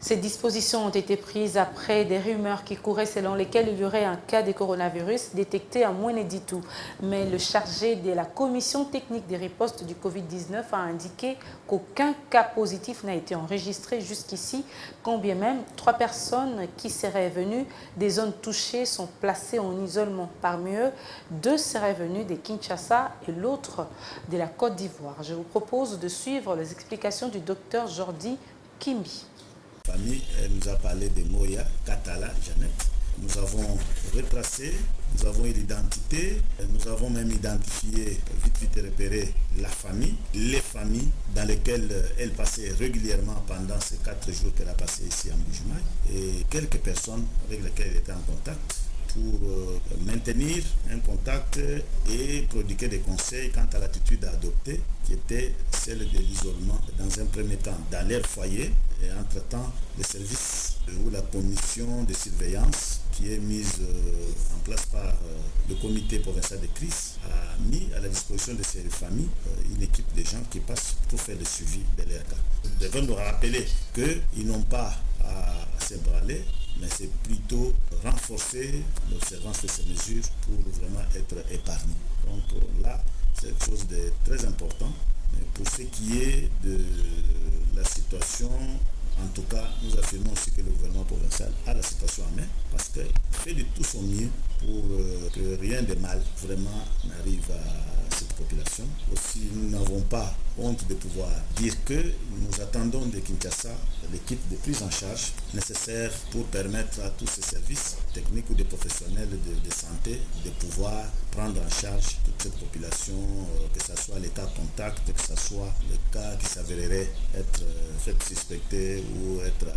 Ces dispositions ont été prises après des rumeurs qui couraient selon lesquelles il y aurait un cas de coronavirus détecté à Mouéné-Ditou. Mais le chargé de la commission technique des ripostes du Covid-19 a indiqué qu'aucun cas positif n'a été enregistré jusqu'ici, quand bien même 3 personnes qui seraient venues des zones touchées sont placées en isolement. Parmi eux, 2 seraient venus de Kinshasa et l'autre de la Côte d'Ivoire. Je vous propose de suivre les explications du docteur Jordi Kimbi. La famille, elle nous a parlé de Moya, Katala, Jeannette. Nous avons retracé, nous avons eu l'identité, nous avons même identifié, vite repéré la famille, les familles dans lesquelles elle passait régulièrement pendant ces 4 jours qu'elle a passé ici en Bujumaï et quelques personnes avec lesquelles elle était en contact pour maintenir un contact et prodiguer des conseils quant à l'attitude à adopter, qui était celle de l'isolement dans un premier temps dans leur foyer et entre-temps les services ou la commission de surveillance qui est mise en place par le comité provincial de crise a mis à la disposition de ces familles une équipe de gens qui passent pour faire le suivi de leur cas. Nous devons nous rappeler qu'ils n'ont pas à s'ébranler, mais c'est plutôt renforcer l'observance de ces mesures pour vraiment être épargnés. Donc là, c'est quelque chose de très important. Mais pour ce qui est de la situation, en tout cas, nous affirmons aussi que le gouvernement provincial a la situation en main parce qu'il fait de tout son mieux pour que rien de mal vraiment n'arrive à cette population. Aussi, nous n'avons pas honte de pouvoir dire que nous attendons de Kinshasa l'équipe de prise en charge nécessaire pour permettre à tous ces services techniques ou des professionnels de santé de pouvoir prendre en charge toute cette population, que ce soit l'état contact, que ce soit le cas qui s'avérerait être fait suspecté ou être